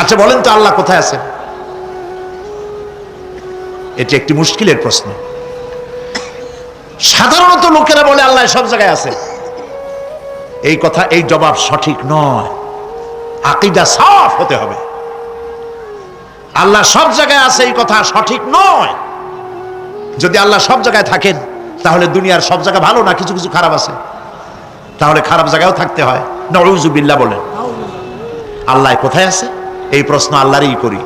আচ্ছা বলেন তো আল্লাহ কোথায় আছেন? এটি একটি মুশকিলের প্রশ্ন। সাধারণত লোকেরা বলে আল্লাহ সব জায়গায় আছে। এই কথা, এই জবাব সঠিক নয়। আকীদা সাফ হতে হবে। আল্লাহ সব জায়গায় আছে এই কথা সঠিক নয়। যদি আল্লাহ সব জায়গায় থাকেন তাহলে দুনিয়ার সব জায়গা ভালো না, কিছু কিছু খারাপ আছে। তাহলে খারাপ জায়গায়ও থাকতে হয়। নাউযুবিল্লাহ বলেন। আল্লাহ কোথায় আছে এই প্রশ্ন আল্লাহরই করি।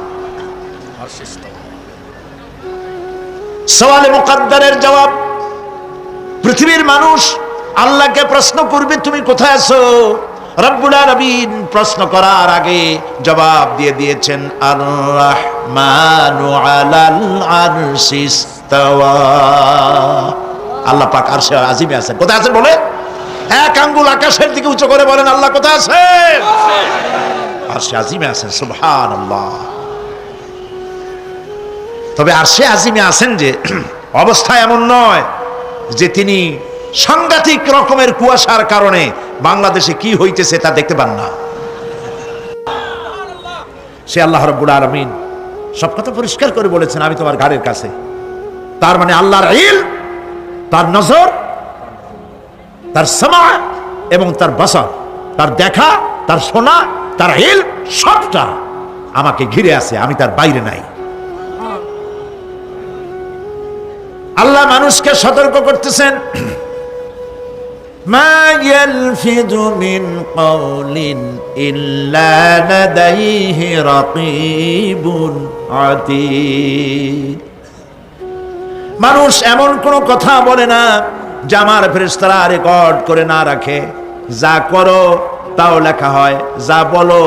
সওয়ালে মুকাদ্দারের জবাব, পৃথিবীর মানুষ আল্লাহকে প্রশ্ন করবে তুমি কোথায় আছো। রব্বুল আলামিন প্রশ্ন করার আগে জবাব দিয়ে দিয়েছেন, আর রাহমানু আলাল আরশি ইস্তাওয়া। আল্লাহ পাক আরশে আজিমে আছেন। কোথায় আছেন বলে? এক আঙ্গুল আকাশের দিকে উঁচু করে বলেন আল্লাহ কোথায় আছেন? আরশে আজিমে আছেন। সুবহানাল্লাহ। তবে আরশে আজিমে আছেন যে অবস্থা এমন নয় যে তিনি সাংঘাতিক রকমের কুয়াশার কারণে বাংলাদেশে কি হইতেছে তা দেখতে পান না। সে আল্লাহ রাব্বুল আলামিন সব কথা পরিষ্কার করে বলেছেন, আমি তোমার ঘাড়ের কাছে। তার মানে আল্লাহর ইলম, তার নজর, তার সামা এবং তার বসর, তার দেখা, তার শোনা, তার ইলম সবটা আমাকে ঘিরে আছে, আমি তার বাইরে নাই। আল্লাহ মানুষকে সতর্ক করতেছেন, মা ইয়ালফিযু মিন কাওলিন ইল্লা লাদাইহি রাকীবুন আতীদ। মানুষ এমন কোন কথা বলে না যা আমার ফেরেশতারা রেকর্ড করে না রাখে। যা করো তাও লেখা হয়, যা বলো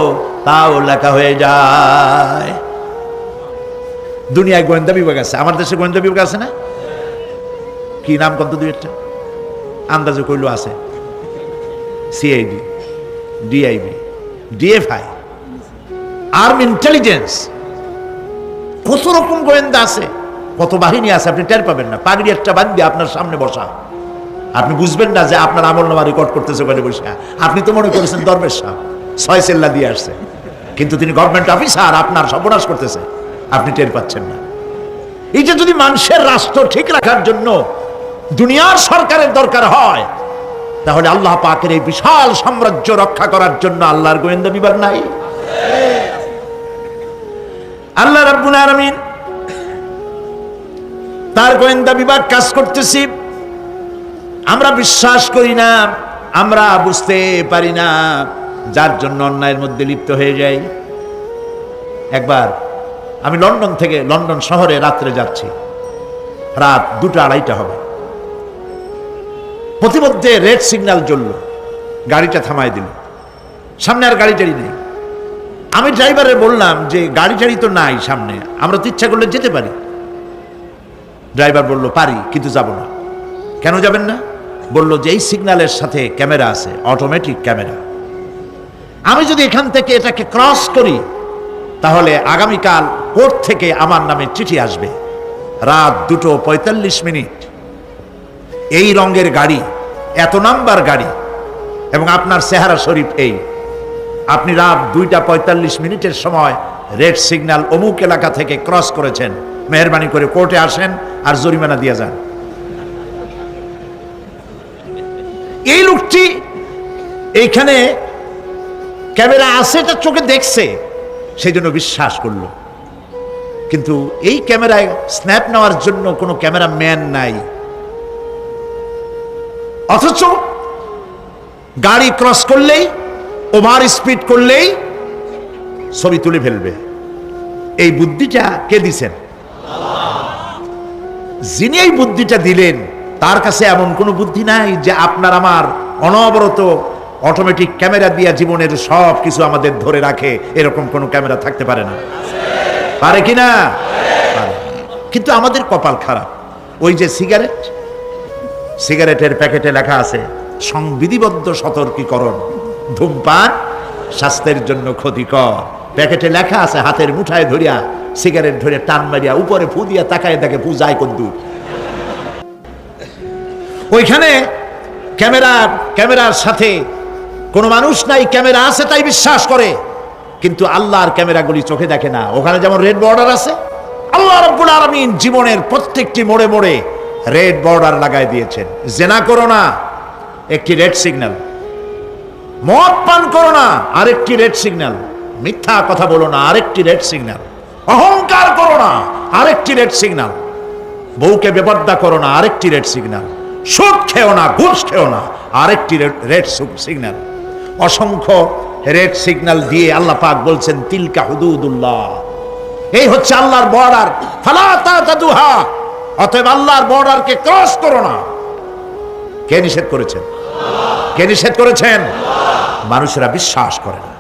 তাও লেখা হয়ে যায়। দুনিয়ায় গোয়েন্দা বিভাগ আছে, আমার দেশে গোয়েন্দা বিভাগ আছে না? কি নাম কত দুই একটা আন্দাজে কইলো আছে। CID, DIB, DFI, army intelligence, কত রকম গোয়েন্দা আছে, কত বাহিনী আছে আপনি টের পাবেন না। পাগড়ি একটা বান্ধি আপনার সামনে বসা, আপনি বুঝবেন না যে আপনার আমলনামা রেকর্ড করতেছে ওখানে বসে। আপনি তো মনে করেছেন দরবেশ সাহেব 6 সেল্লা দিয়ে আসছে, কিন্তু তিনি গভর্নমেন্ট অফিসার, আপনার সর্বনাশ করতেছে, আপনি টের পাচ্ছেন না। এই যে যদি মানুষের রাষ্ট্র ঠিক রাখার জন্য দুনিয়ার সরকারের দরকার হয়, তাহলে আল্লাহ পাকের এই বিশাল সাম্রাজ্য রক্ষা করার জন্য আল্লাহর গোয়েন্দা বিভাগ নাই? আল্লাহ রাব্বুল আলামিন তার গোয়েন্দা বিভাগ কাজ করতেছি। আমরা বিশ্বাস করি না, আমরা বুঝতে পারি না, যার জন্য অন্যায়ের মধ্যে লিপ্ত হয়ে যাই। একবার আমি লন্ডন থেকে, লন্ডন শহরে রাত্রে যাচ্ছি, রাত 2টা-2:30 হবে। প্রতিমধ্যে রেড সিগন্যাল জ্বলল, গাড়িটা থামায় দিল, সামনে আর গাড়ি টাড়ি নেই। আমি ড্রাইভারে বললাম যে গাড়ি টাড়ি তো নাই সামনে, আমরা তো ইচ্ছা করলে যেতে পারি। ড্রাইভার বলল পারি, কিন্তু যাব না। কেন যাবেন না? বলল যে এই সিগন্যালের সাথে ক্যামেরা আছে, অটোমেটিক ক্যামেরা। আমি যদি এখান থেকে এটাকে ক্রস করি তাহলে আগামীকাল কোর্ট থেকে আমার নামে চিঠি আসবে। রাত 2:45, এই রঙের গাড়ি, এত নাম্বার গাড়ি, এবং আপনার চেহারা শরীফ এই, আপনি রাত 2:45 সময় রেড সিগন্যাল অমুক এলাকা থেকে ক্রস করেছেন, মেহেরবানি করে কোর্টে আসেন আর জরিমানা দিয়ে যান। এই লোকটি এইখানে ক্যামেরা আছে, এটা চোখে দেখছে, সেই জন্য বিশ্বাস করলো। কিন্তু এই ক্যামেরায় স্ন্যাপ নেওয়ার জন্য কোনো ক্যামেরা ম্যান নাই, অথচ গাড়ি ক্রস করলেই, ওভার স্পিড করলেই ছবি তুলে ফেলবে। এই বুদ্ধিটা কে দিছেন? যিনি এই বুদ্ধিটা দিলেন তার কাছে এমন কোনো বুদ্ধি নাই যে আপনার আমার অনবরত অটোমেটিক ক্যামেরা দিয়ে জীবনের সব কিছু আমাদের ধরে রাখে, এরকম কোনো ক্যামেরা থাকতে পারে না। পারে কিনা? কিন্তু আমাদের কপাল খারাপ। ওই যে সিগারেটের প্যাকেটে লেখা আছে সংবিধিবদ্ধ সতর্কীকরণ, ধূমপান স্বাস্থ্যের জন্য ক্ষতিকর। প্যাকেটে লেখা আছে, হাতের মুঠায় ধরিয়া সিগারেট ধরে টান মারিয়া উপরে ফু দিয়া তাকায় দেখে ফু যায় কদ্দুর। ওইখানে ক্যামেরার সাথে কোনো মানুষ নাই, ক্যামেরা আছে তাই বিশ্বাস করে। কিন্তু আল্লাহর ক্যামেরাগুলি চোখে দেখে না। ওখানে যেমন রেড বর্ডার আছে, আল্লাহ রাব্বুল আলামিন জীবনের প্রত্যেকটি মোড়ে মোড়ে রেড বর্ডার লাগাই দিয়েছেন। জেনা করো না, একটি রেড সিগন্যাল। মদ পান করো না, আরেকটি রেড সিগন্যাল। মিথ্যা কথা বলো না, আরেকটি রেড সিগন্যাল। অহংকার করো না, আরেকটি রেড সিগন্যাল। বউকে বেপর্দা করো না, আরেকটি রেড সিগন্যাল। সুদ খেও না, ঘুষ খেও না, আরেকটি রেড সিগন্যাল। অসংখ্য রেড সিগন্যাল দিয়ে আল্লাহ পাক বলছেন তিলকা হুদুদুল্লাহ, এই হচ্ছে আল্লাহর বর্ডার, ফালা তাতাদুহা, অতএব আল্লাহর বর্ডারকে ক্রস করো না। কে নিষেধ করেছেন? কে নিষেধ করেছেন? মানুষেরা বিশ্বাস করে না।